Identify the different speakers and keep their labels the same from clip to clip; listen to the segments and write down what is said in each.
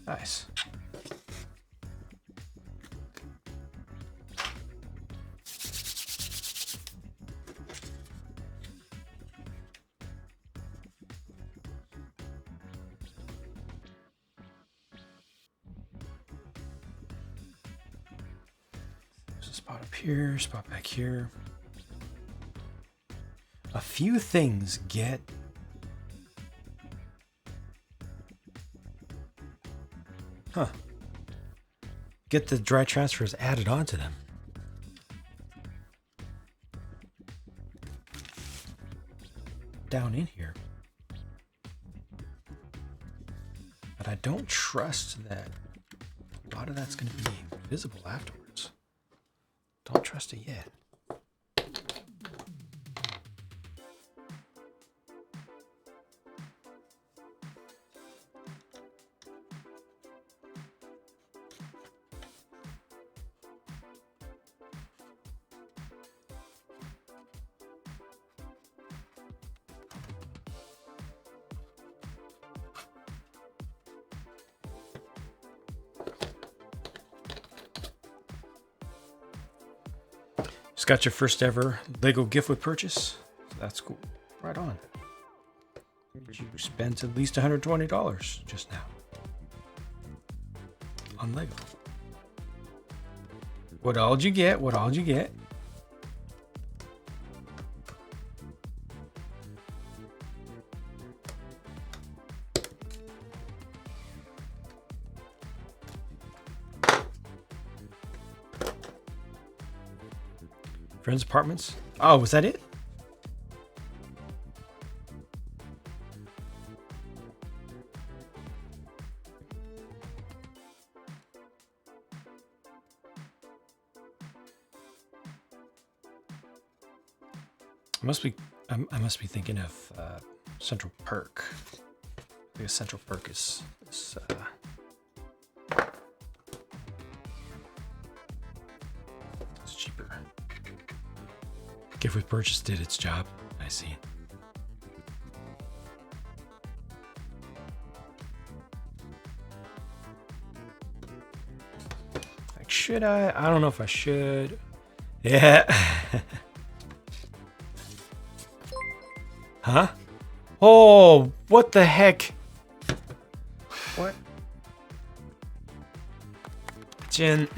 Speaker 1: Nice. There's a spot up here, spot back here. A few things get get the dry transfers added onto them. Down in here. But I don't trust that a lot of that's going to be visible afterwards. Don't trust it yet. Just got your first ever Lego gift with purchase. So that's cool. Right on. You spent at least $120 just now on Lego. What all did you get? What all did you get? Friends' apartments? Oh, was that it? I must be thinking of Central Perk. I think Central Perk is it's cheaper. Gift with purchase did its job. I see. Like, should I? I don't know if I should. Yeah. Huh? Oh, what the heck? What? Jin.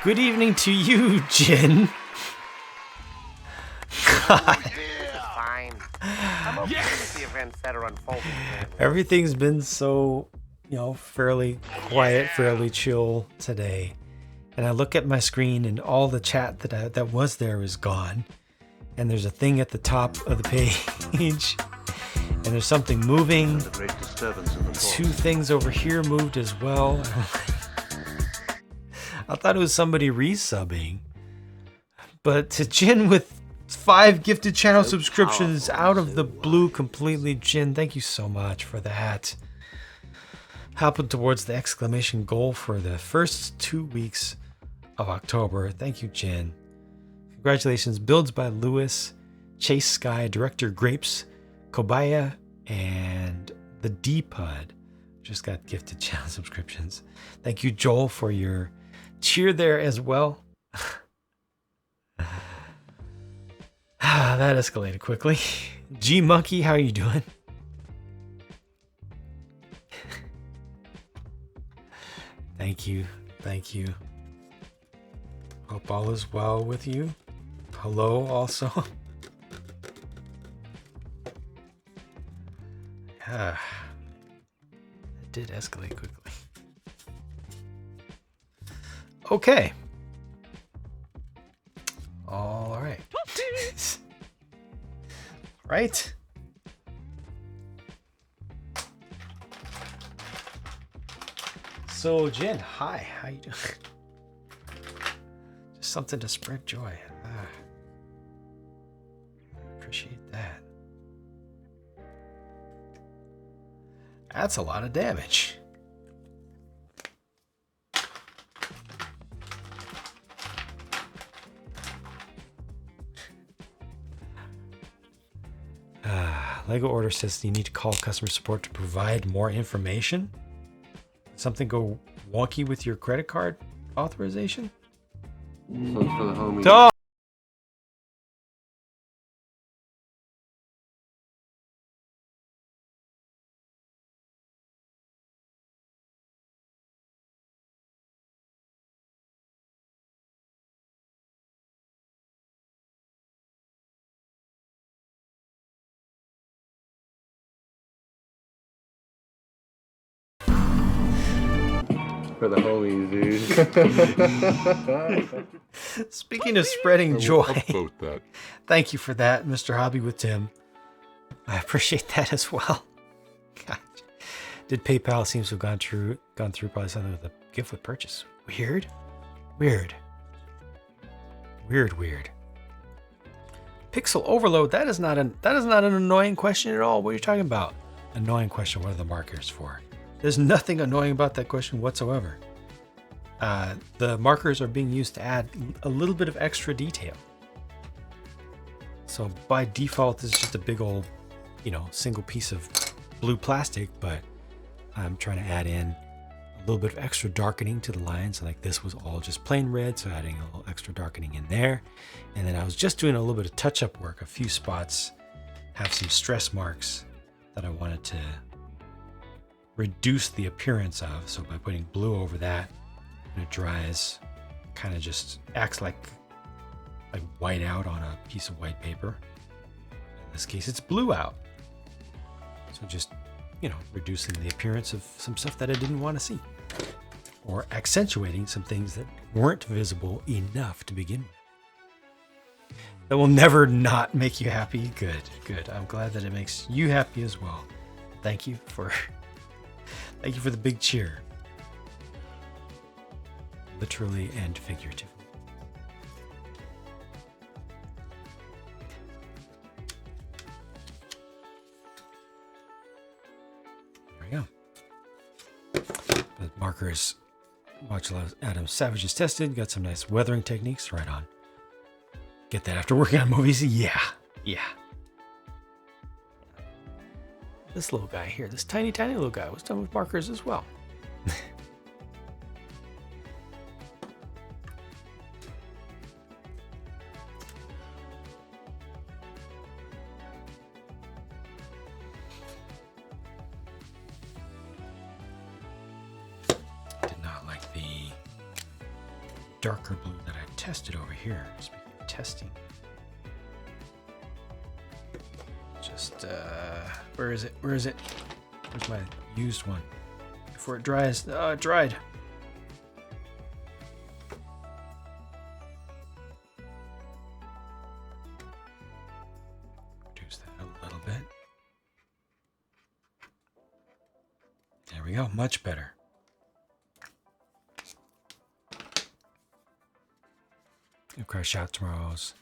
Speaker 1: Good evening to you, Jin. God.
Speaker 2: Fine. I'm okay with the events that are unfolding.
Speaker 1: Everything's been so, fairly quiet, fairly chill today. And I look at my screen and all the chat that was there is gone. And there's a thing at the top of the page. And there's something moving. Two things over here moved as well. I thought it was somebody resubbing. But to Jin with 5 gifted channel subscriptions out of the blue completely, Jin, thank you so much for that. Helping towards the exclamation goal for the first 2 weeks of October. Thank you, Jin. Congratulations. Builds by Lewis, Chase Sky, Director Grapes, Kobaya, and the D-Pud just got gifted channel subscriptions. Thank you, Joel, for your cheer there as well. That escalated quickly. G Monkey, how are you doing? Thank you. Thank you. Hope all is well with you. Hello, also. It did escalate quickly. Okay. All right. Right? So, Jen, hi. How you doing? Just something to spread joy. Appreciate that. That's a lot of damage. Lego order says you need to call customer support to provide more information. Something go wonky with your credit card authorization?
Speaker 2: So it's for the homie.
Speaker 1: Oh!
Speaker 2: For the homies, dude.
Speaker 1: Speaking of spreading joy,
Speaker 3: Upvote that.
Speaker 1: thank you for that, Mr. Hobby with Tim. I appreciate that as well. Gosh. Did PayPal seems to have gone through probably something with a gift with purchase. Weird. Pixel overload, that is not an annoying question at all. What are you talking about? Annoying question, what are the markers for? There's nothing annoying about that question whatsoever. The markers are being used to add a little bit of extra detail. So by default, this is just a big old, single piece of blue plastic, but I'm trying to add in a little bit of extra darkening to the lines. Like this was all just plain red, so adding a little extra darkening in there. And then I was just doing a little bit of touch-up work. A few spots have some stress marks that I wanted to reduce the appearance of. So by putting blue over that, when it dries, kind of just acts like white out on a piece of white paper. In this case, it's blue out. So just, reducing the appearance of some stuff that I didn't want to see, or accentuating some things that weren't visible enough to begin with. That will never not make you happy. Good. I'm glad that it makes you happy as well. Thank you for the big cheer. Literally and figuratively. There we go. The markers, watch Adam Savage is tested. Got some nice weathering techniques. Right on. Get that after working on movies. Yeah. This little guy here, this tiny little guy was done with markers as well. Did not like the darker blue that I tested over here. Speaking of testing. Just, where is it? Where's my used one? Before it dries. Oh, it dried. Reduce that a little bit. There we go. Much better. Of course, out tomorrow's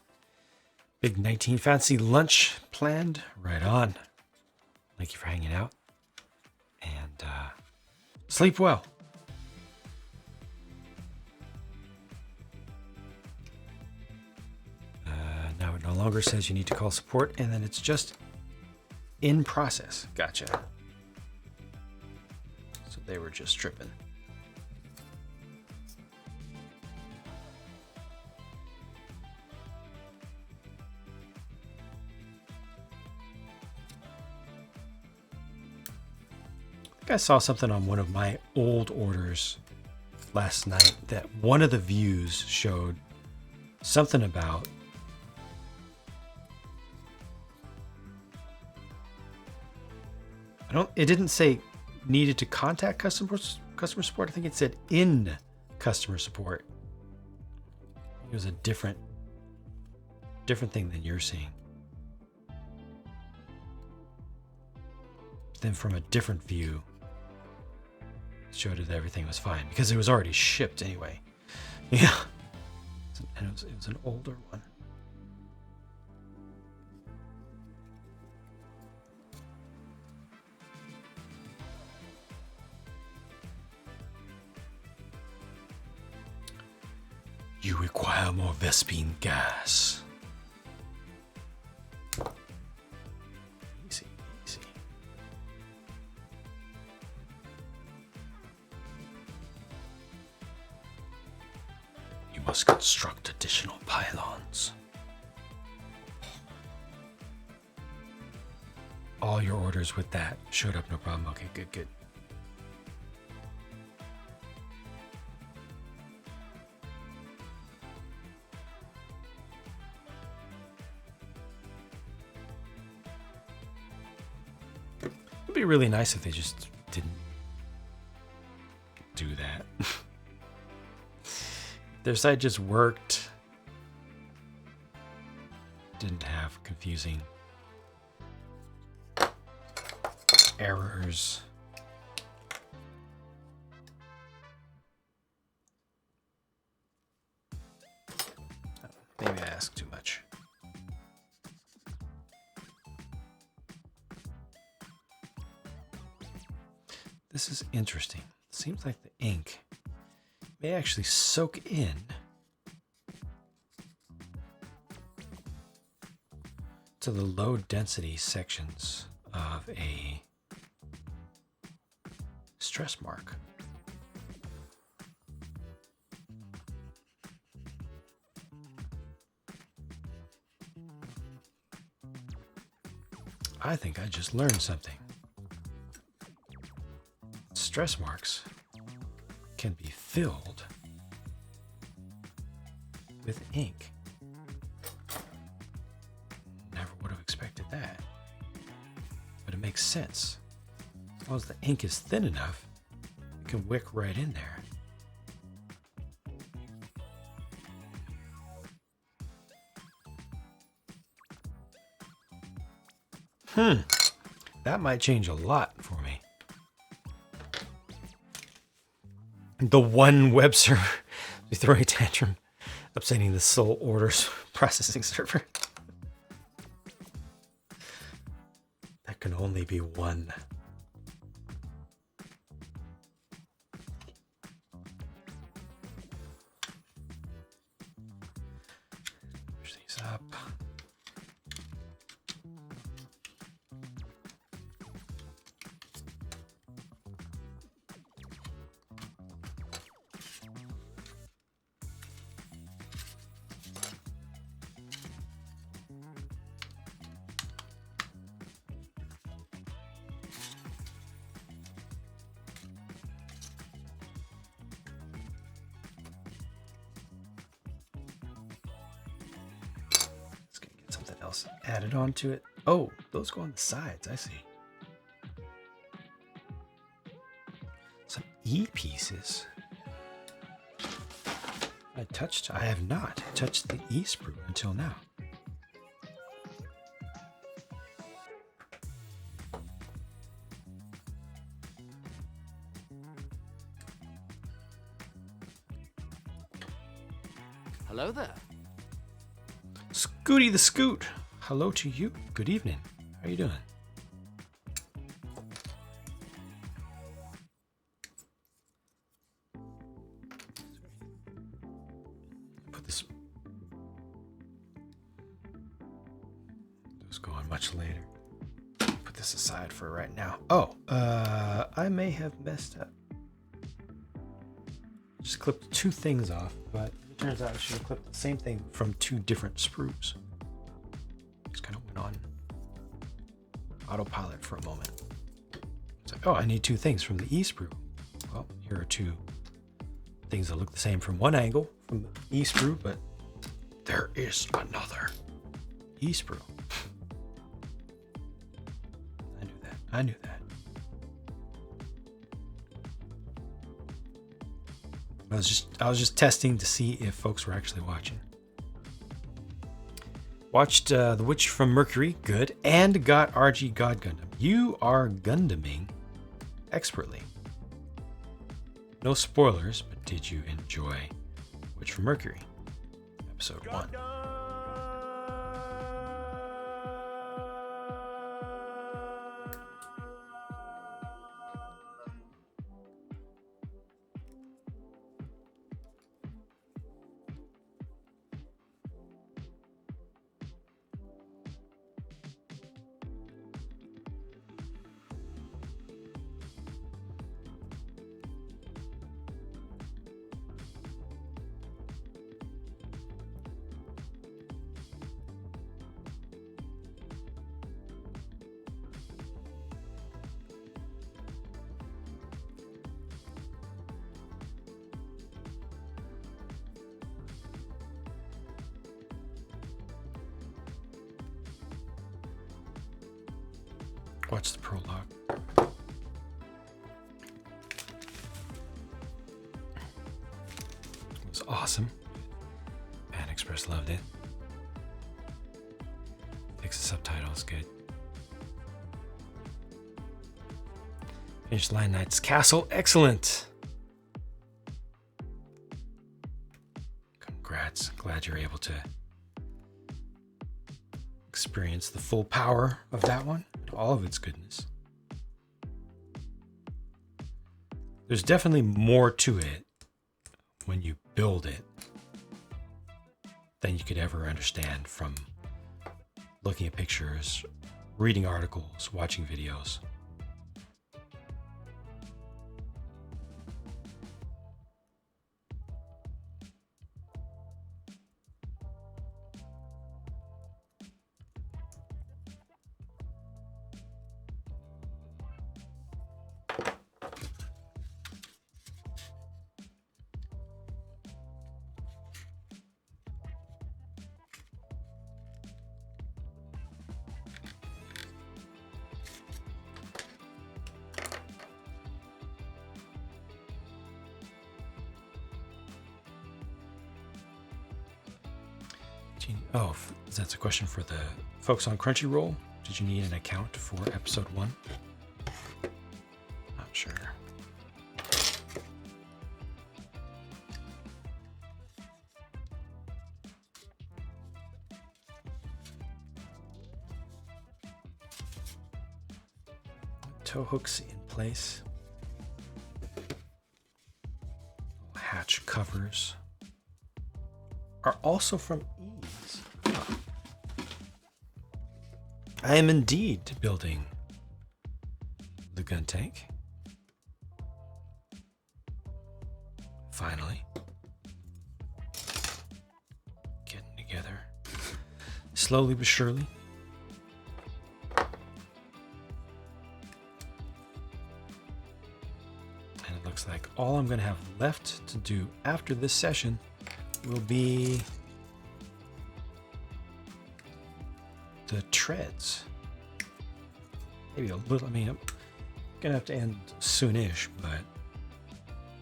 Speaker 1: big 19 fancy lunch planned. Right on. Thank you for hanging out. And sleep well. Now it no longer says you need to call support, and then it's just in process. Gotcha. So they were just tripping. I saw something on one of my old orders last night that one of the views showed something about it didn't say needed to contact customer support. I think it said in customer support. It was a different thing than you're seeing. Then from a different view, showed it that everything was fine because it was already shipped anyway. Yeah, and it was an older one. You require more Vespine gas. Easy, easy. You must construct additional pylons. All your orders with that showed up, no problem. Okay, good, good. It'd be really nice if they just didn't do that. Their site just worked. Didn't have confusing errors. Maybe I asked too much. This is interesting. Seems like the ink may actually soak in to the low density sections of a stress mark. I think I just learned something. Stress marks can be filled with ink. Never would have expected that. But it makes sense. As long as the ink is thin enough, it can wick right in there. That might change a lot for me. The one web server throwing a tantrum, upsetting the sole orders processing server. That can only be one. Push these up. Added onto it. Oh, those go on the sides. I see. Some E pieces. I have not touched the E sprue until now.
Speaker 2: Hello there.
Speaker 1: Scooty the Scoot. Hello to you. Good evening. How are you doing? Put this. Those go on much later. Put this aside for right now. Oh, I may have messed up. Just clipped two things off, but it turns out I should have clipped the same thing from two different sprues. Just kind of went on autopilot for a moment. It's like, oh, I need two things from the E sprue. Well, here are two things that look the same from one angle from the E sprue, but there is another E sprue. I knew that. I knew that. I was just testing to see if folks were actually watching. Watched The Witch from Mercury, good, and got RG God Gundam. You are Gundaming expertly. No spoilers, but did you enjoy Witch from Mercury, episode 1? Watch the prologue. It was awesome. Pan Express loved it. Fix the subtitles, good. Finished Lion Knight's Castle, excellent. Congrats, glad you're able to experience the full power of that one, all of its goodness. There's definitely more to it when you build it than you could ever understand from looking at pictures, reading articles, watching videos. Oh, that's a question for the folks on Crunchyroll. Did you need an account for episode 1? Not sure. Tow hooks in place. Hatch covers are also from Ease. I am indeed building the gun tank. Finally. Getting together. Slowly but surely. And it looks like all I'm going to have left to do after this session will be the treads. Maybe a little, I mean, I'm gonna have to end soonish, but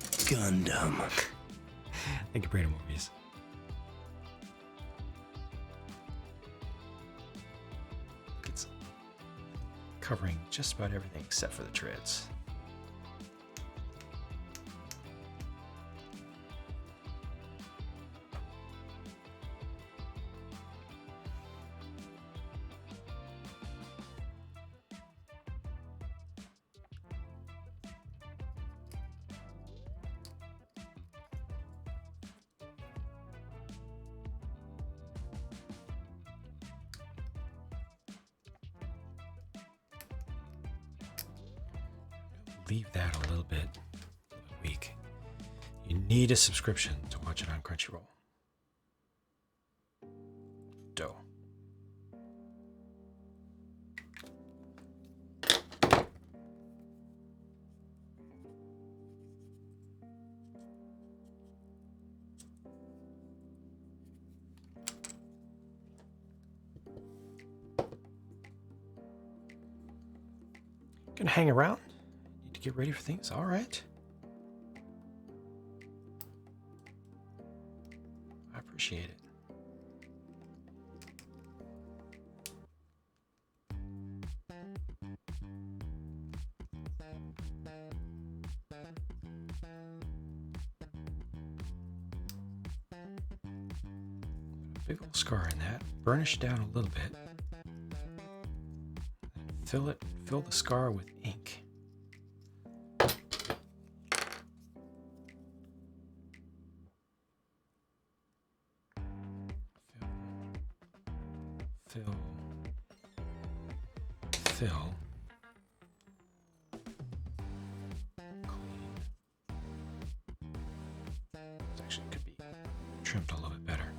Speaker 1: Gundam. Thank you, Brandon Movies. It's covering just about everything except for the treads. Leave that a little bit weak. You need a subscription to watch it on Crunchyroll. Dough. Gonna hang around? Need to get ready for things? All right. I appreciate it. Big old scar in that. Burnish down a little bit. Fill the scar with ink. Fill. Clean. This actually could be trimmed a little bit better.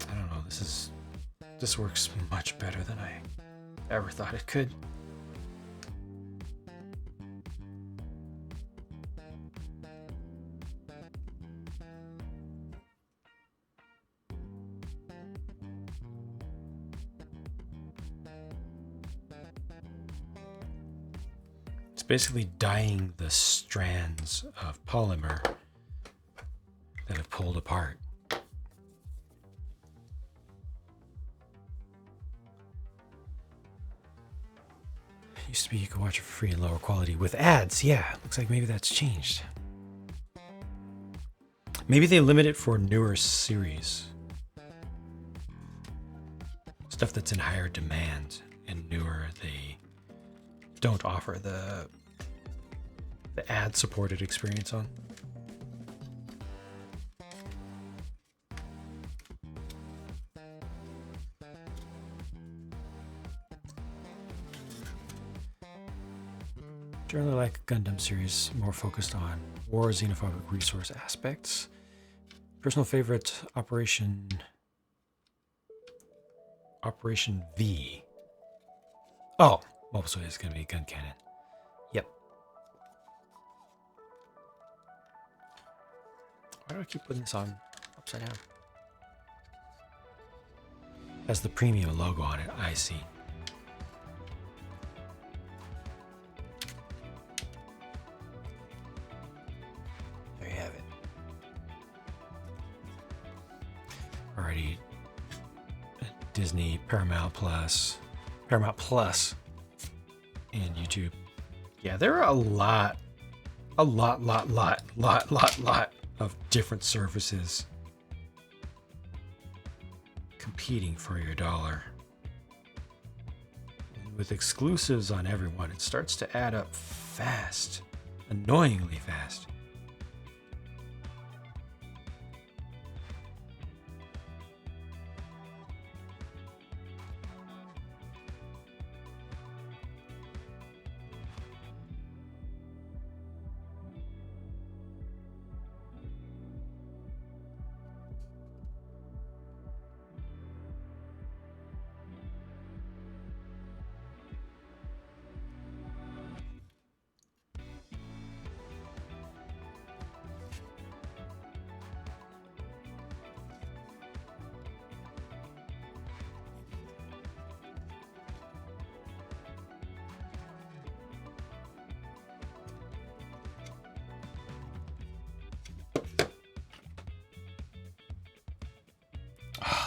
Speaker 1: I don't know, this works much better than I ever thought it could. basically dyeing the strands of polymer that have pulled apart. Used to be you could watch it for free in lower quality with ads. Yeah, looks like maybe that's changed. Maybe they limit it for newer series. Stuff that's in higher demand and newer, they don't offer the ad-supported experience on. Generally like a Gundam series, more focused on war, xenophobic resource aspects. Personal favorite, Operation V. Oh, mobile suit is going to be a gun cannon. Yep. Why do I keep putting this on upside down? Has the premium logo on it, I see. There you have it. Alrighty. Disney, Paramount Plus, and YouTube. Yeah, there are a lot of different services competing for your dollar. And with exclusives on everyone, it starts to add up fast, annoyingly fast.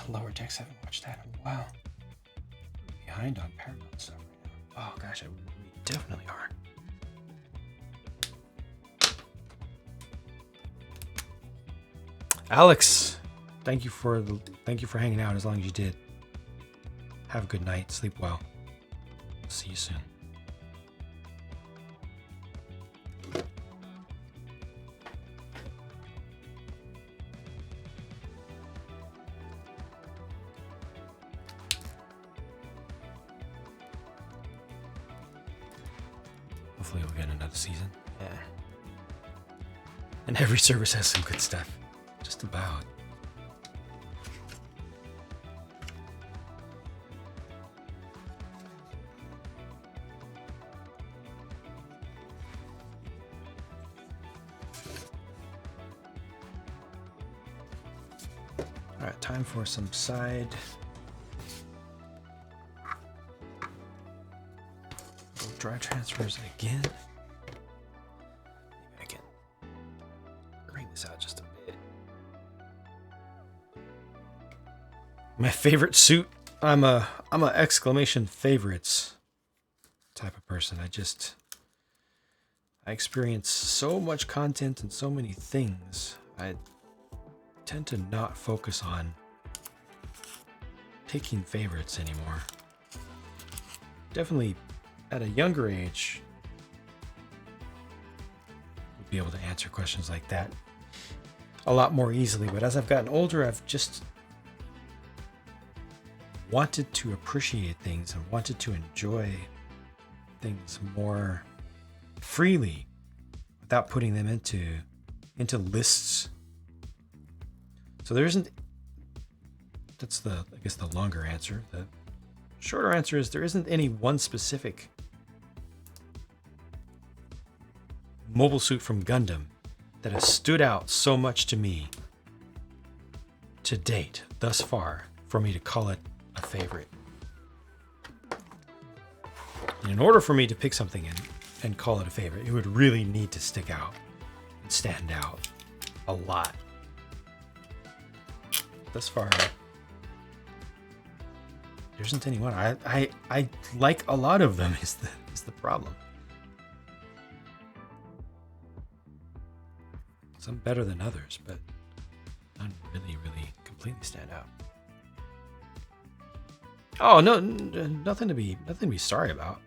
Speaker 1: Lower Decks, I haven't watched that in a while. Behind on Paramount stuff right now. Oh gosh, we definitely are. Alex, thank you for hanging out as long as you did. Have a good night, sleep well. See you soon. Hopefully we'll get another season. Yeah. And every service has some good stuff. Just about. All right, time for some side. Dry transfers again. Maybe I can bring this out just a bit. My favorite suit. I'm a exclamation favorites type of person. I experience so much content and so many things. I tend to not focus on picking favorites anymore. Definitely at a younger age, would be able to answer questions like that a lot more easily. But as I've gotten older, I've just wanted to appreciate things and wanted to enjoy things more freely without putting them into lists. So there isn't, that's the longer answer. The shorter answer is there isn't any one specific mobile suit from Gundam that has stood out so much to me to date, thus far, for me to call it a favorite. And in order for me to pick something and call it a favorite. It would really need to stick out and stand out a lot. Thus far, there isn't anyone. I like a lot of them is the problem. Some better than others, but none really completely stand out. Oh no, nothing to be sorry about.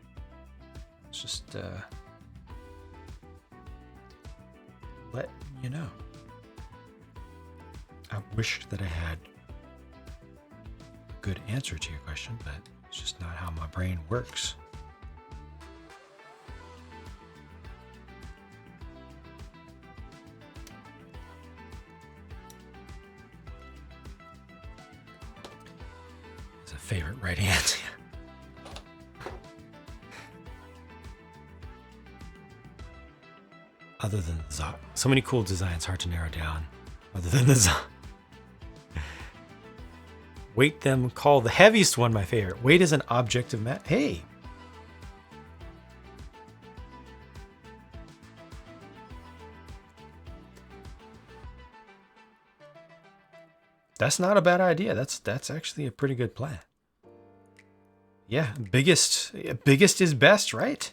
Speaker 1: It's just let you know. I wish that I had a good answer to your question, but it's just not how my brain works. It's a favorite right answer. Other than the Zot. So many cool designs, hard to narrow down. Other than the Zot. Weight them, call the heaviest one my favorite. Weight is an object of math. Hey! That's not a bad idea. That's actually a pretty good plan. Yeah, biggest is best, right?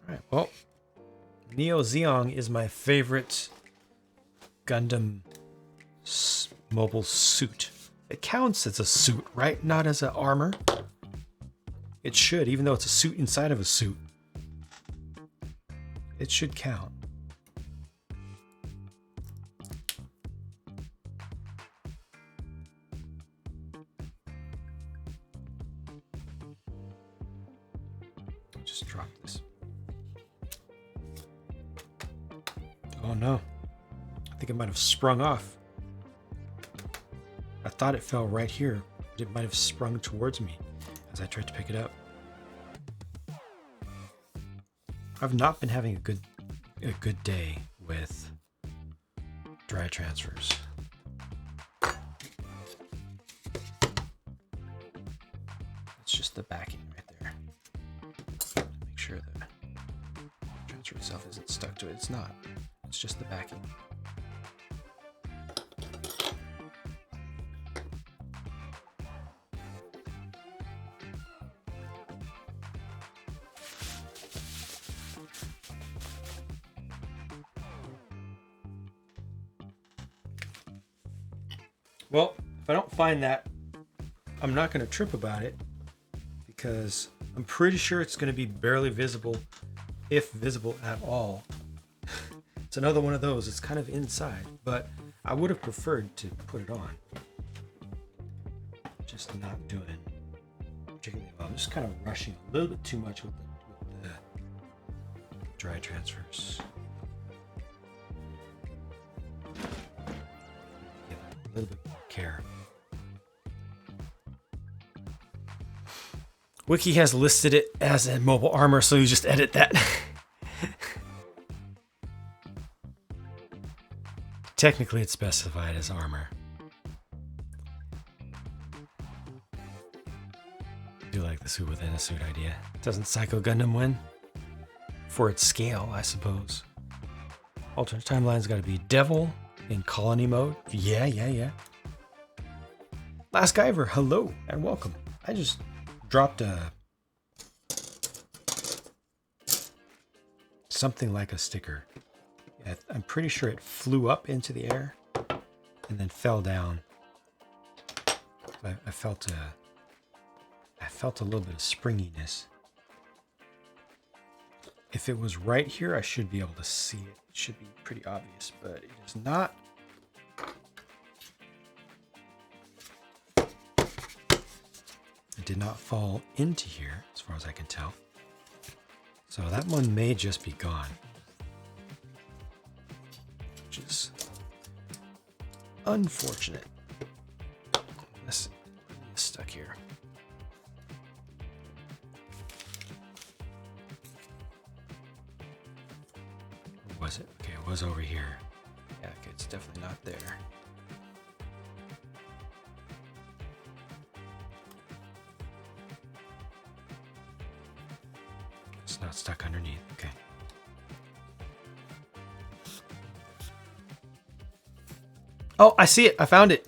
Speaker 1: Alright, well, Neo Zeong is my favorite Gundam mobile suit. It counts as a suit, right? Not as an armor. It should, even though it's a suit inside of a suit. It should count. Just drop this. Oh no. I think it might have sprung off. I thought it fell right here, but it might have sprung towards me as I tried to pick it up. I've not been having a good day with dry transfers. It's just the backing right there. Make sure the transfer itself isn't stuck to it. It's not. It's just the backing. Well, if I don't find that, I'm not going to trip about it because I'm pretty sure it's going to be barely visible, if visible at all. It's another one of those. It's kind of inside, but I would have preferred to put it on. Just not doing particularly well. I'm just kind of rushing a little bit too much with the dry transfers. Give it a little bit more care. Wiki has listed it as a mobile armor, so you just edit that. Technically, it's specified as armor. I do like the suit within a suit idea. Doesn't Psycho Gundam win? For its scale, I suppose. Alternate timeline's got to be Devil in colony mode. Yeah. Last Guyver, hello and welcome. I just dropped something like a sticker. I'm pretty sure it flew up into the air and then fell down. I felt a little bit of springiness. If it was right here, I should be able to see it. It should be pretty obvious, but it is not. It did not fall into here, as far as I can tell. So that one may just be gone. Which is unfortunate. This is stuck here. Where was it? Okay, it was over here. Yeah, okay, it's definitely not there. it's stuck underneath. Okay. Oh, I see it. I found it.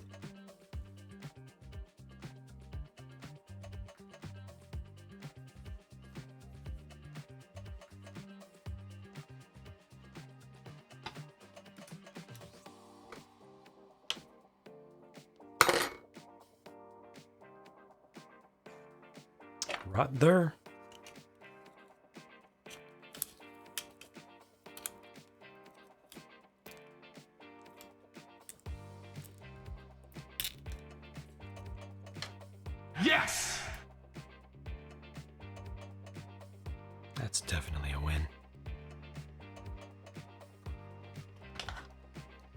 Speaker 1: Right there.
Speaker 3: Yes!
Speaker 1: That's definitely a win.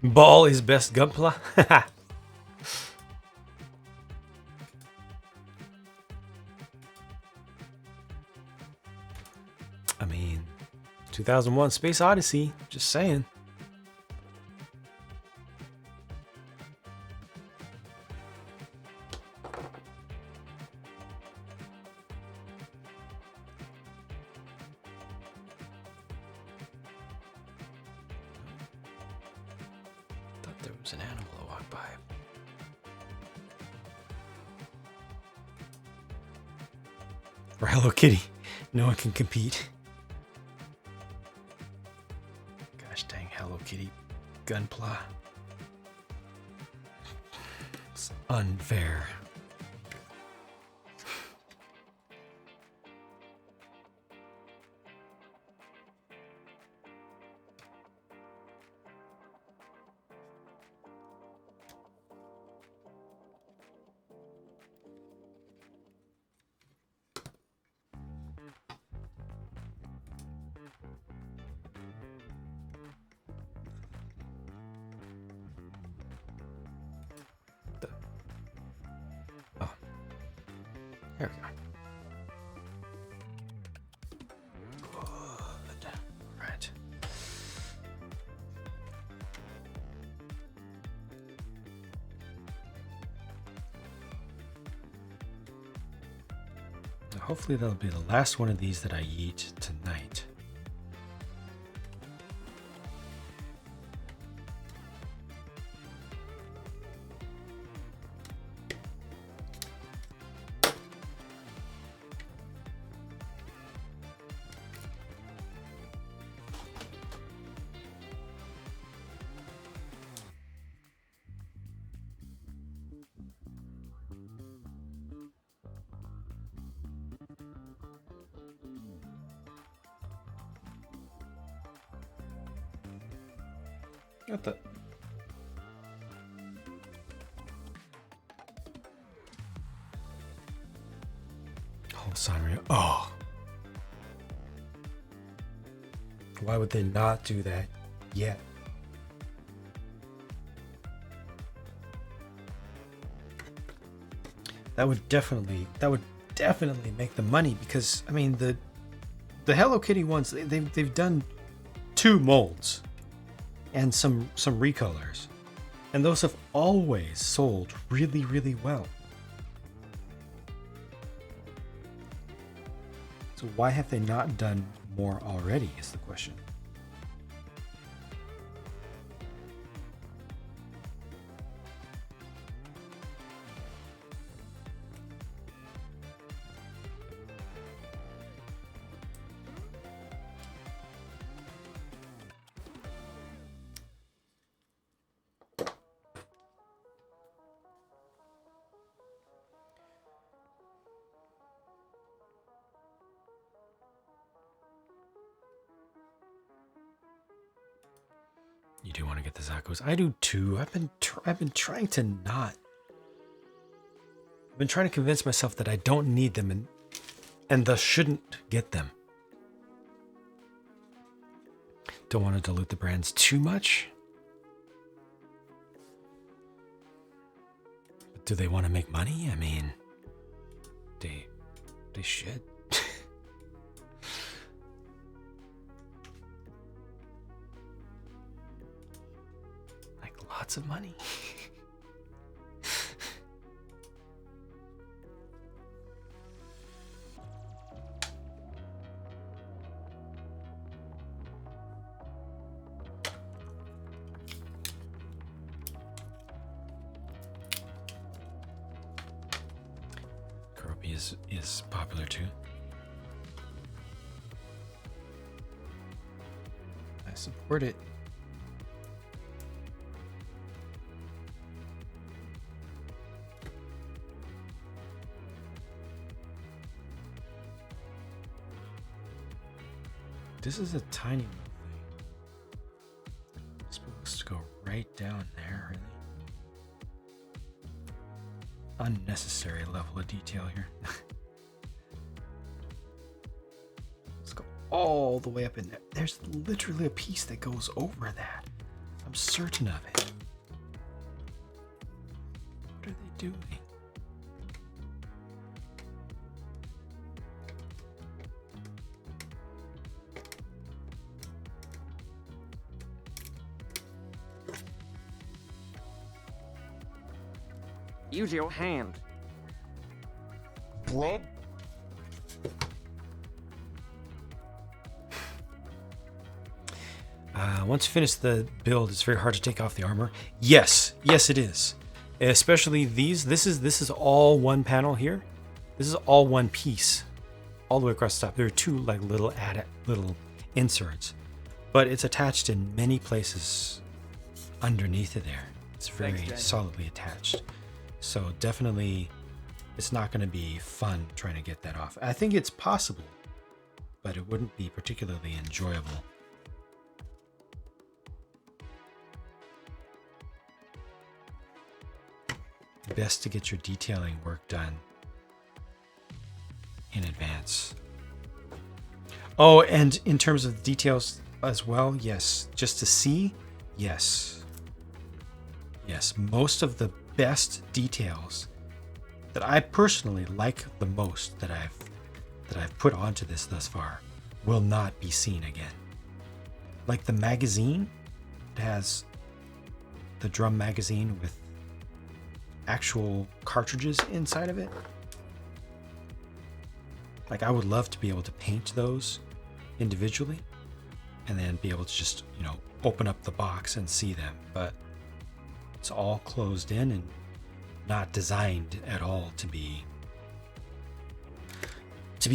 Speaker 1: Ball is best gunpla. I mean, 2001 Space Odyssey, just saying. Thought there was an animal that walked by. For Hello Kitty, no one can compete. Gosh dang Hello Kitty gunpla. It's unfair. Oh, here we go. Good. Right. Now, hopefully that'll be the last one of these that I eat tonight. What the? Oh, Sanrio. Oh. Why would they not do that yet? That would definitely make the money because I mean the Hello Kitty ones they've done 2 molds and some recolors, and those have always sold really, really well. So why have they not done more already is the question. You do want to get the Zakos. I do too. I've been trying to not. I've been trying to convince myself that I don't need them and thus shouldn't get them. Don't want to dilute the brands too much. But do they want to make money? I mean, they should. Lots of money. is popular too. I support it. This is a tiny little thing. It's supposed to go right down there, really. Unnecessary level of detail here. Let's go all the way up in there. There's literally a piece that goes over that. I'm certain of it. What are they doing?
Speaker 2: Use your hand.
Speaker 3: Bro.
Speaker 1: Once you finish the build, it's very hard to take off the armor. Yes, yes, it is. Especially these. This is all one panel here. This is all one piece, all the way across the top. There are two like little inserts, but it's attached in many places underneath it. There, it's very solidly attached. So definitely, it's not going to be fun trying to get that off. I think it's possible, but it wouldn't be particularly enjoyable. Best to get your detailing work done in advance. Oh, and in terms of details as well, yes. Just to see, yes. Yes, most of the best details that I personally like the most that I've put onto this thus far will not be seen again. Like the magazine, it has the drum magazine with actual cartridges inside of it. Like I would love to be able to paint those individually and then be able to just, open up the box and see them, but it's all closed in and not designed at all to be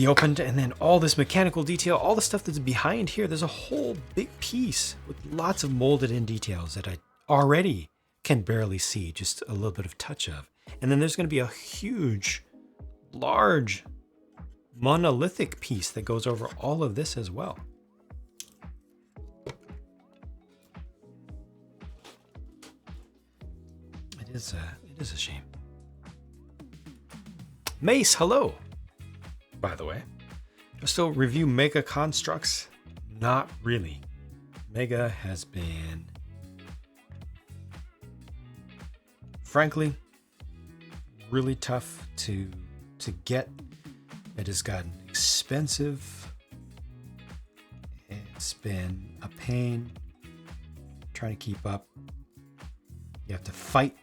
Speaker 1: opened. And then all this mechanical detail, all the stuff that's behind here, there's a whole big piece with lots of molded in details that I already can barely see, just a little bit of touch of. And then there's going to be a huge, large, monolithic piece that goes over all of this as well. It is a shame. Mace, hello. By the way, still review Mega Constructs? Not really. Mega has been, frankly, really tough to get. It has gotten expensive. It's been a pain trying to keep up. You have to fight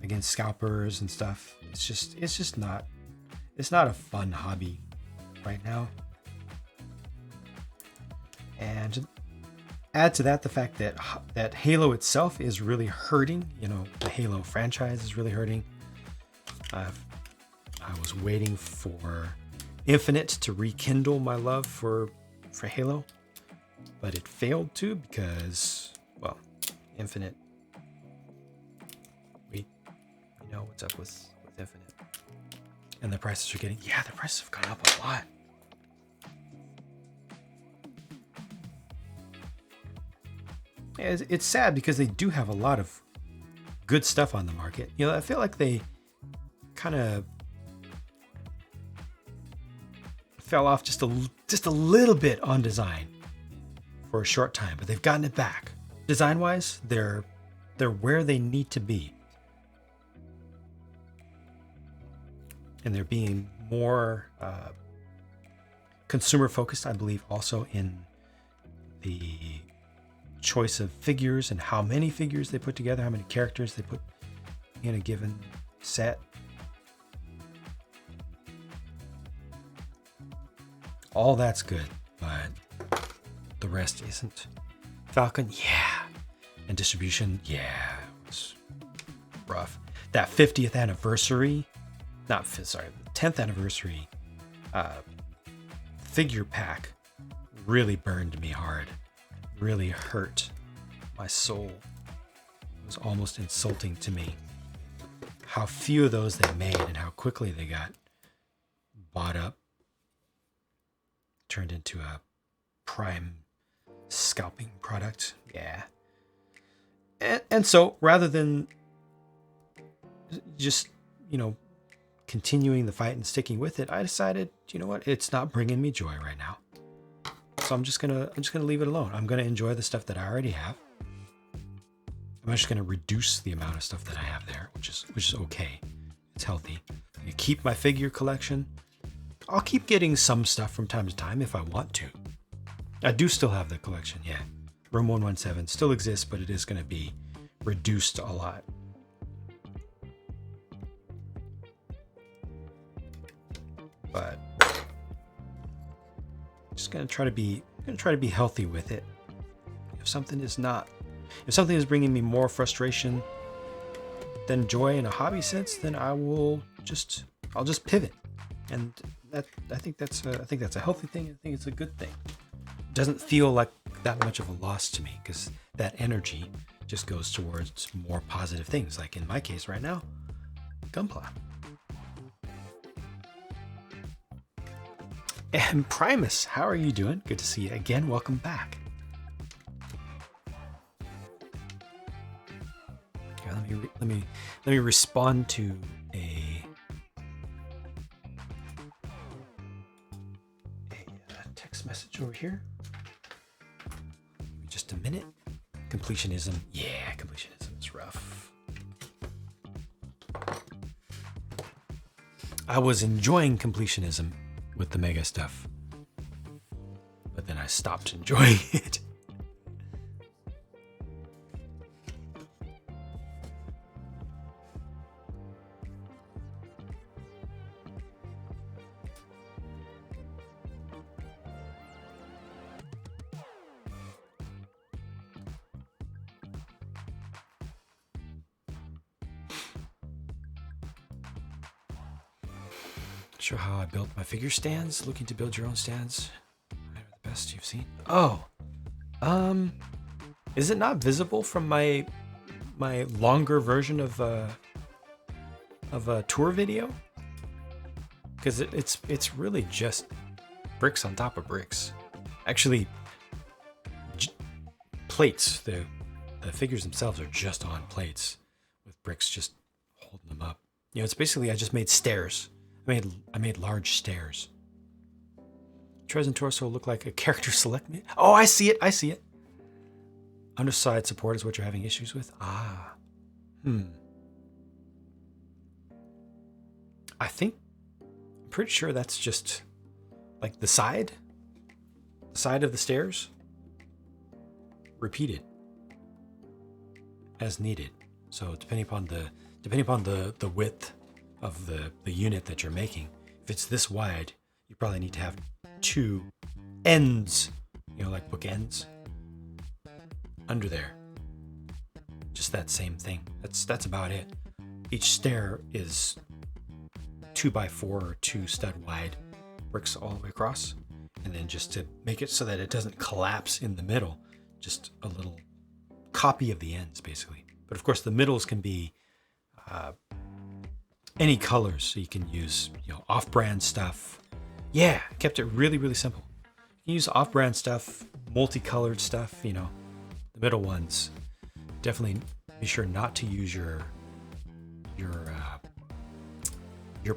Speaker 1: against scalpers and stuff. It's not a fun hobby right now. And add to that the fact that Halo itself is really hurting. The Halo franchise is really hurting. I was waiting for Infinite to rekindle my love for Halo, but it failed to because, well, Infinite. You know what's up with Infinite. And the prices are getting, the prices have gone up a lot. It's sad because they do have a lot of good stuff on the market. I feel like they kind of fell off just a little bit on design for a short time, but they've gotten it back. Design-wise, they're where they need to be. And they're being more consumer focused, I believe, also in the choice of figures and how many figures they put together, how many characters they put in a given set. All that's good, but the rest isn't. Falcon, and distribution, it was rough. That 50th anniversary sorry, 10th anniversary figure pack really burned me hard, really hurt my soul. It was almost insulting to me how few of those they made and how quickly they got bought up, turned into a prime scalping product. Yeah. And so rather than just, continuing the fight and sticking with it, I decided, you know what, it's not bringing me joy right now. So I'm just gonna leave it alone. I'm gonna enjoy the stuff that I already have. I'm just gonna reduce the amount of stuff that I have there, which is okay. It's healthy. I keep my figure collection. I'll keep getting some stuff from time to time if I want to. I do still have the collection, yeah. Room 117 still exists, but it is gonna be reduced a lot. But just gonna try to be healthy with it. If something is bringing me more frustration than joy in a hobby sense, then I'll just pivot. And that I think that's a healthy thing. I think it's a good thing. It doesn't feel like that much of a loss to me because that energy just goes towards more positive things. Like in my case right now, Gunpla. And Primus, how are you doing? Good to see you again. Welcome back. Okay, let me respond to a text message over here. Just a minute. Completionism. Yeah, completionism is rough. I was enjoying completionism with the Mega stuff, but then I stopped enjoying it. Sure how I built my figure stands. Looking to build your own stands. What are the best you've seen? Oh, is it not visible from my longer version of a tour video? Because it's really just bricks on top of bricks. Actually, plates. The figures themselves are just on plates with bricks just holding them up. It's basically I just made stairs. I made large stairs. Treads and torso look like a character select me. Oh, I see it. Underside support is what you're having issues with. I'm pretty sure that's just like the side of the stairs repeated as needed. So depending upon the width of the unit that you're making, if it's this wide, you probably need to have two ends, like bookends under there. Just that same thing. That's about it. Each stair is 2x4 or 2 stud wide bricks all the way across, and then just to make it so that it doesn't collapse in the middle, just a little copy of the ends basically. But of course the middles can be any colors, so you can use off-brand stuff. Yeah, kept it really, really simple. You can use off-brand stuff, multicolored stuff. The middle ones, definitely be sure not to use your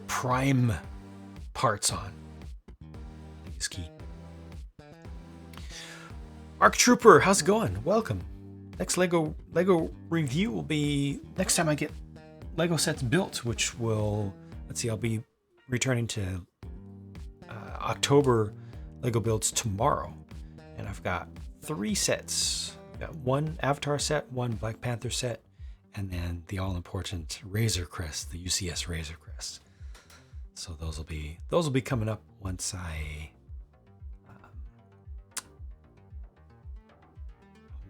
Speaker 1: prime parts on. I think is key. Mark Trooper, how's it going? Welcome. Next Lego review will be next time I get Lego sets built, which will, I'll be returning to October Lego builds tomorrow. And I've got 3 sets. I've got 1 Avatar set, 1 Black Panther set, and then the all-important Razor Crest, the UCS Razor Crest. So those will be coming up once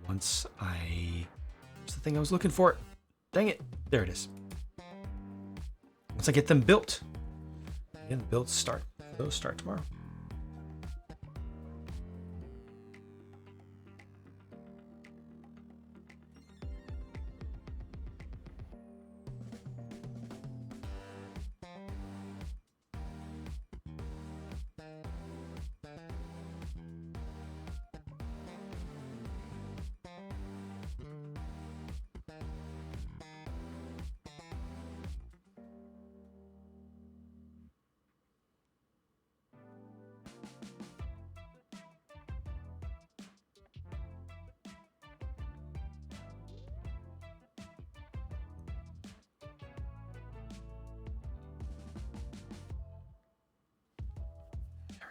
Speaker 1: what's the thing I was looking for? Dang it. There it is. Once I get them built. Again, builds start. Those start tomorrow.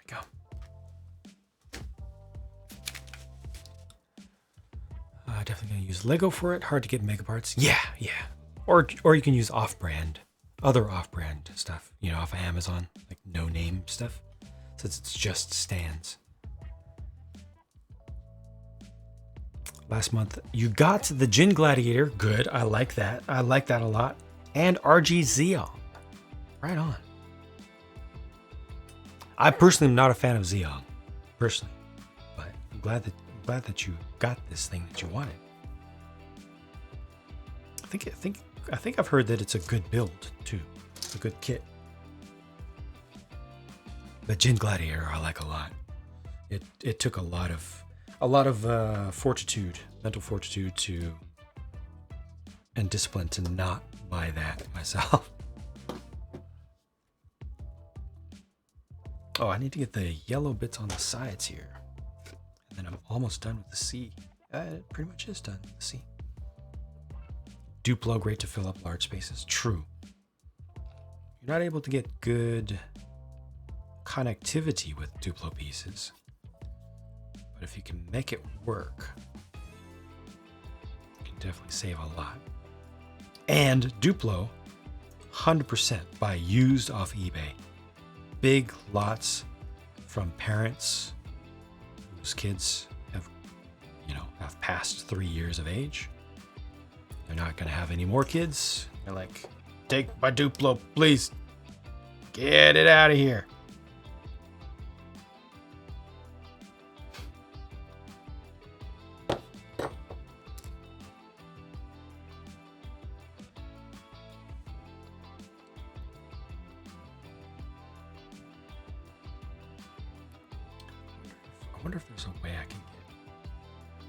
Speaker 1: Go. Definitely gonna use Lego for it. Hard to get mega parts. Yeah. Or you can use other off-brand stuff. You know, off of Amazon, like no-name stuff, since it's just stands. Last month, you got the Jin Gladiator. Good. I like that. I like that a lot. And RG Zeon. Right on. I personally am not a fan of Zeong, personally, but I'm glad that you got this thing that you wanted. I think I've heard that it's a good build too. It's a good kit. But Jin Gladiator I like a lot. It took a lot of fortitude, mental fortitude and discipline to not buy that myself. Oh, I need to get the yellow bits on the sides here. And then I'm almost done with the C. It pretty much is done with the C. Duplo, great to fill up large spaces. True. You're not able to get good connectivity with Duplo pieces. But if you can make it work, you can definitely save a lot. And Duplo, 100% buy used off eBay. Big lots from parents whose kids have passed 3 years of age. They're not going to have any more kids. They're like, take my Duplo, please. Get it out of here. I wonder if there's a way I can get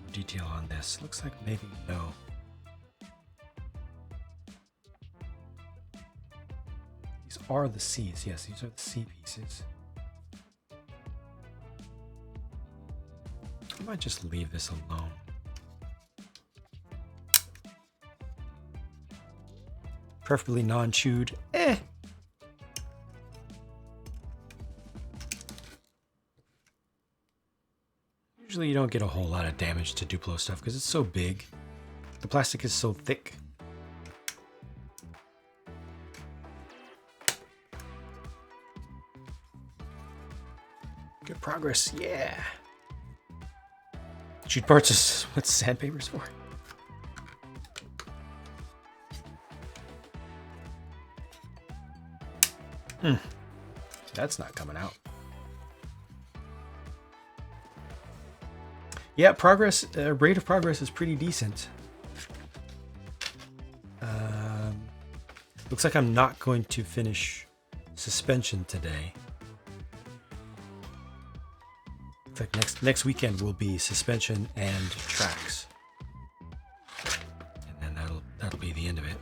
Speaker 1: more detail on this. Looks like maybe no. These are the C's. Yes, these are the C pieces. I might just leave this alone. Preferably non-chewed. Usually you don't get a whole lot of damage to Duplo stuff because it's so big. The plastic is so thick. Good progress, yeah. Shoot parts is what sandpaper's for. That's not coming out. Yeah, progress, rate of progress is pretty decent. Looks like I'm not going to finish suspension today. Looks like next weekend will be suspension and tracks. And then that'll be the end of it.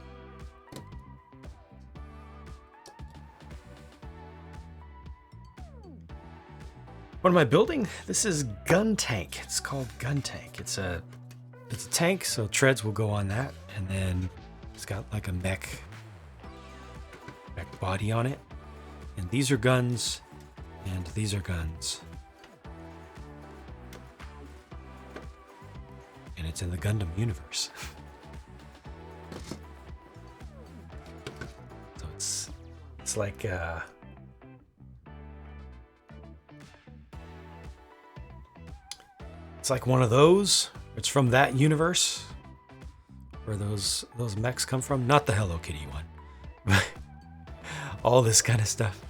Speaker 1: What am I building? This is Gun Tank. It's called Gun Tank. It's a tank, so treads will go on that, and then it's got like a mech body on it. And these are guns, and these are guns. And it's in the Gundam universe. So it's like it's like one of those. It's from that universe where those mechs come from. Not the Hello Kitty one. all this kind of stuff.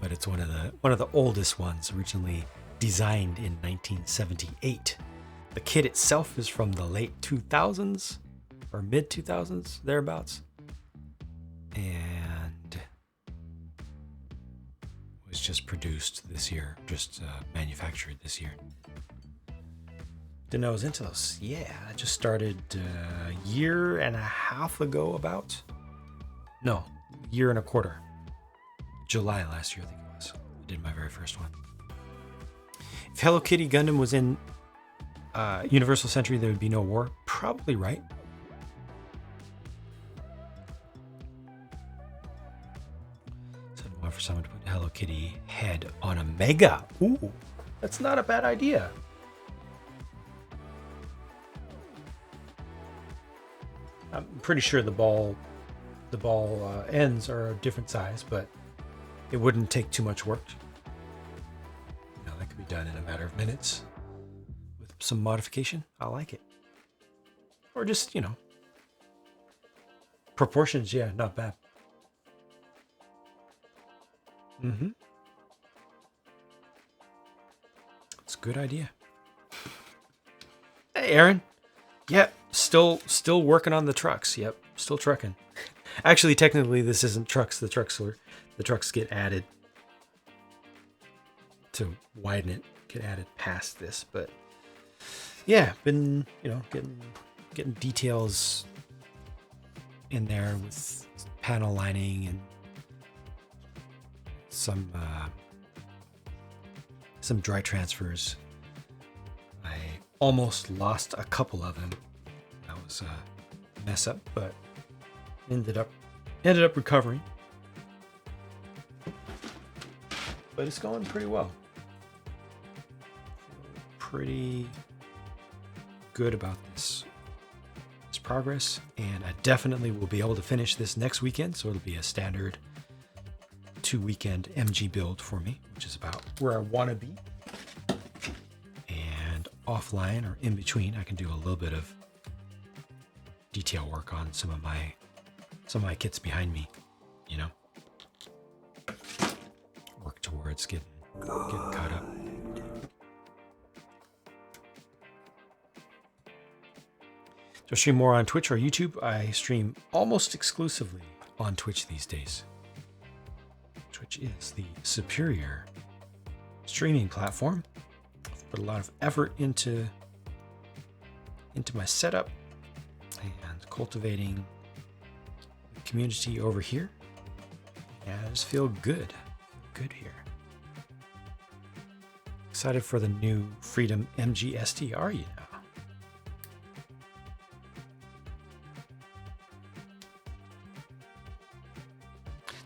Speaker 1: But it's one of the oldest ones, originally designed in 1978. The kit itself is from the late 2000s or mid 2000s, thereabouts, and was just produced this year, just manufactured this year. Didn't know I was into those. Yeah, I just started a year and a half ago, about. No, year and a quarter. July last year, I think it was. I did my very first one. If Hello Kitty Gundam was in Universal Century, there would be no war. Probably right. So I want for someone to put Hello Kitty head on a Mega. Ooh, that's not a bad idea. I'm pretty sure the ball ends are a different size, but it wouldn't take too much work. You know, that could be done in a matter of minutes with some modification. I like it. Or just, you know, proportions. Yeah, not bad. It's a good idea. Hey, Aaron. Yep, still working on the trucks. Yep, still trucking. Actually, technically, this isn't trucks. The trucks get added to widen it, get added past this. But yeah, been, you know, getting details in there with panel lining and some dry transfers. I almost lost a couple of them. That was a mess up, but ended up recovering. But it's going pretty well. Pretty good about this progress, and I definitely will be able to finish this next weekend, so it'll be a standard 2-weekend MG build for me, which is about where I want to be. And offline or in between, I can do a little bit of detail work on some of my kits behind me, you know, work towards getting caught up. Do I stream more on Twitch or YouTube? I stream almost exclusively on Twitch these days. Twitch is the superior streaming platform. I've put a lot of effort into my setup and cultivating the community over here. And I just feel good here. Excited for the new Freedom MG ST, are you now?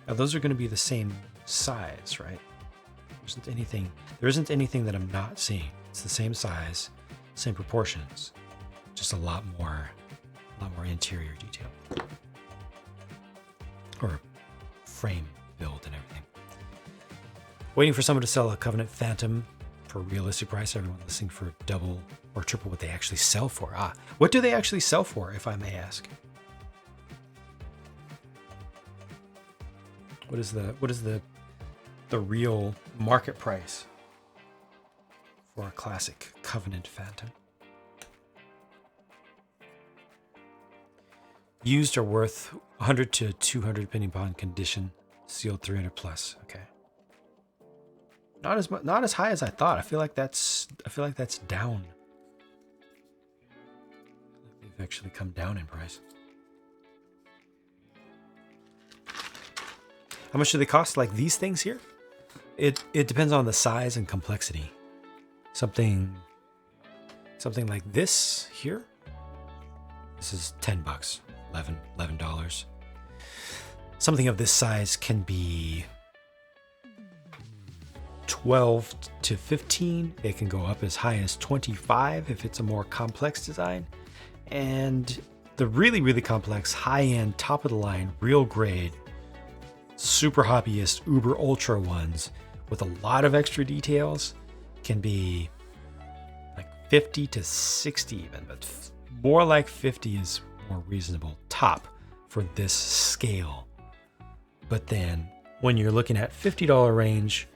Speaker 1: Now those are going to be the same size, right? There isn't anything that I'm not seeing. It's the same size, same proportions, just a lot more interior detail. Or frame build and everything. Waiting for someone to sell a Covenant Phantom for a realistic price. Everyone listening for double or triple what they actually sell for. What do they actually sell for, if I may ask? What is the real market price for a classic Covenant Phantom? Used are worth 100 to 200 depending upon condition. Sealed 300 plus. Okay. Not as high as I thought. I feel like that's down. They've actually come down in price. How much do they cost? Like these things here? It depends on the size and complexity. Something like this here. This is $10, $11. Something of this size can be 12 to 15. It can go up as high as 25 if it's a more complex design. And the really, really complex, high-end, top-of-the-line, real grade, super hobbyist, uber ultra ones with a lot of extra details can be like 50 to 60 even, but more like 50 is more reasonable top for this scale But then when you're looking at $50 range,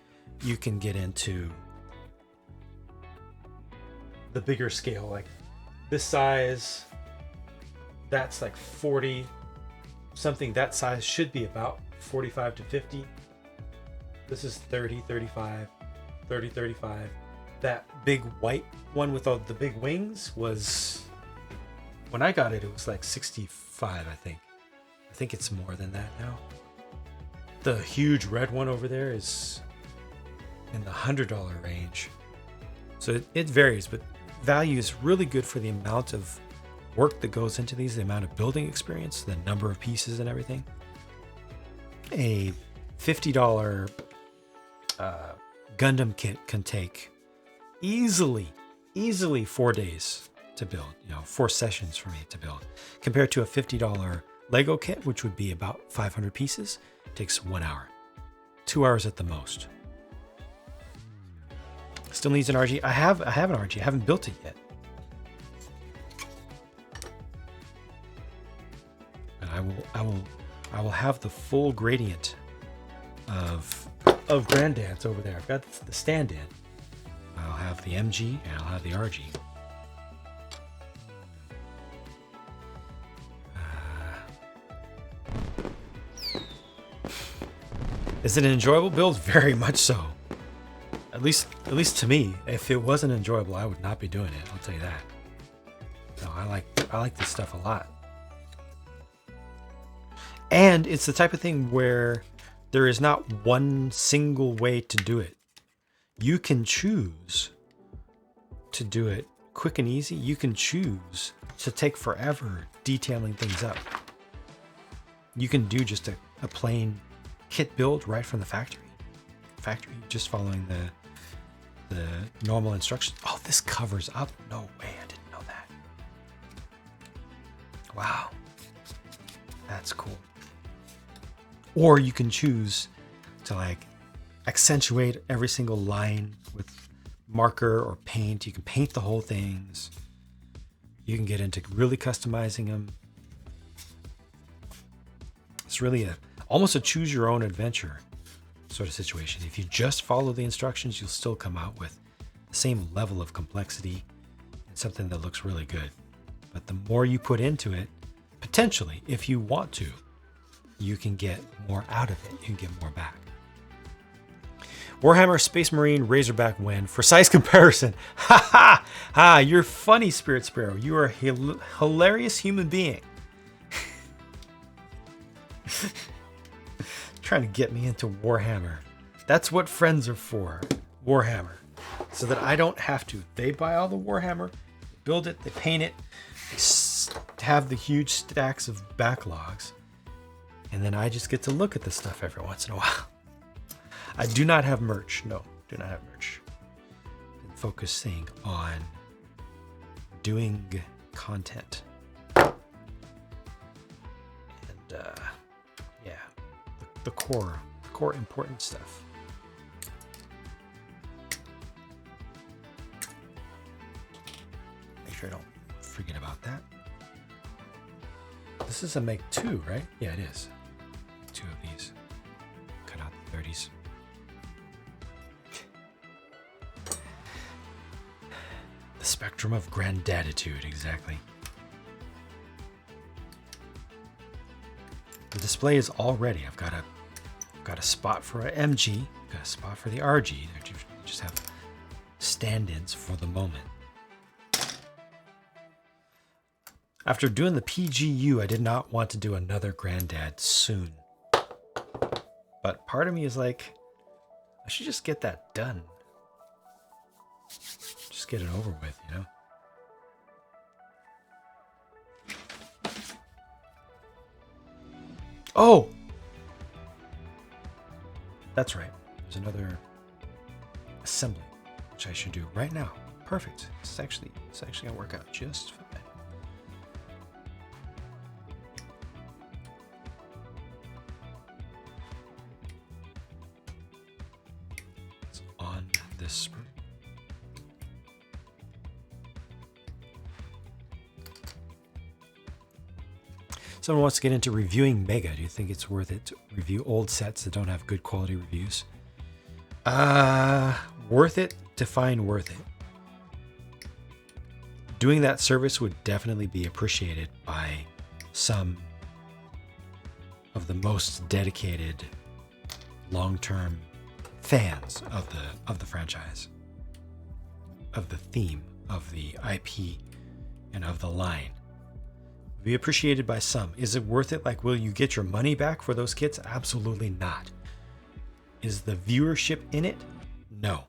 Speaker 1: you can get into the bigger scale, like this size, that's like 40 something. That size should be about 45 to 50. This is 30, 35, 30, 35. That big white one with all the big wings was, when I got it, it was like 65, I think. I think it's more than that now. The huge red one over there is in the $100 range. So it varies, but value is really good for the amount of work that goes into these, the amount of building experience, the number of pieces and everything. A $50 Gundam kit can take easily 4 days to build, 4 sessions for me to build, compared to a $50 Lego kit, which would be about 500 pieces, takes 1 hour, 2 hours at the most. Still needs an RG. I have an RG. I haven't built it yet. And I will have the full gradient of granddads over there. I've got the stand-in. I'll have the MG and I'll have the RG. Is it an enjoyable build? Very much so. At least to me. If it wasn't enjoyable, I would not be doing it. I'll tell you that. No, I like this stuff a lot. And it's the type of thing where there is not one single way to do it. You can choose to do it quick and easy. You can choose to take forever detailing things up. You can do just a plain kit build right from the factory, just following the normal instructions. Oh, this covers up. No way, I didn't know that. Wow, that's cool. Or you can choose to like accentuate every single line with marker or paint. You can paint the whole things. You can get into really customizing them. It's really almost a choose your own adventure sort of situation. If you just follow the instructions, you'll still come out with the same level of complexity and something that looks really good. But the more you put into it, potentially, if you want to, you can get more out of it. You can get more back. Warhammer Space Marine Razorback win for size comparison. Ha ha ha! You're funny, Spirit Sparrow. You are a hilarious human being. Trying to get me into Warhammer. That's what friends are for. Warhammer. So that I don't have to. They buy all the Warhammer, build it, they paint it, they have the huge stacks of backlogs, and then I just get to look at the stuff every once in a while. I do not have merch. No, do not have merch. I'm focusing on doing content. And yeah, the core important stuff. Make sure I don't forget about that. This is a Meg 2, right? Yeah, it is. 2 of these. Cut out the 30s. The spectrum of granddaditude, exactly. The display is all ready. I've got a spot for an MG, got a spot for the RG. You just have stand-ins for the moment. After doing the PGU, I did not want to do another granddad soon. But part of me is like, I should just get that done. Just get it over with, you know? Oh! That's right. There's another assembly, which I should do right now. Perfect. It's actually gonna work out just fine. It's on this spring. Someone wants to get into reviewing Mega. Do you think it's worth it to review old sets that don't have good quality reviews? Worth it? Define worth it. Doing that service would definitely be appreciated by some of the most dedicated long-term fans of the franchise, of the theme, of the IP, and of the line. Be appreciated by some. Is it worth it? Like, will you get your money back for those kits? Absolutely not. Is the viewership in it? No.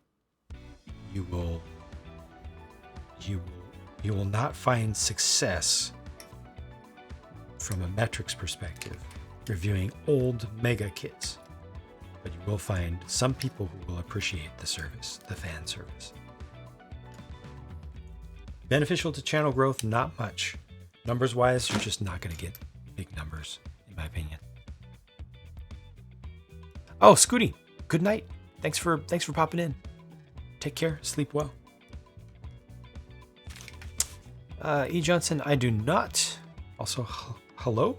Speaker 1: You will not find success from a metrics perspective reviewing old Mega kits, but you will find some people who will appreciate the service, the fan service. Beneficial to channel growth? Not much. Numbers wise, you're just not going to get big numbers, in my opinion. Oh, Scooty, good night. Thanks for popping in. Take care. Sleep well. E. Johnson, I do not. Also, hello?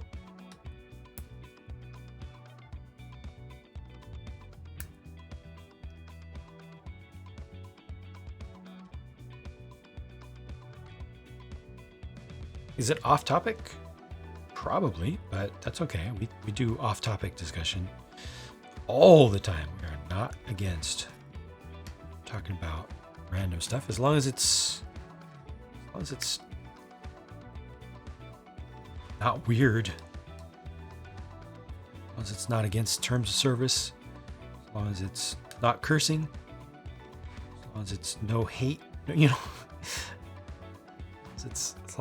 Speaker 1: Is it off topic? Probably, but that's okay. We do off topic discussion all the time. We are not against talking about random stuff as long as it's not weird, as long as it's not against terms of service, as long as it's not cursing, as long as it's no hate, you know, as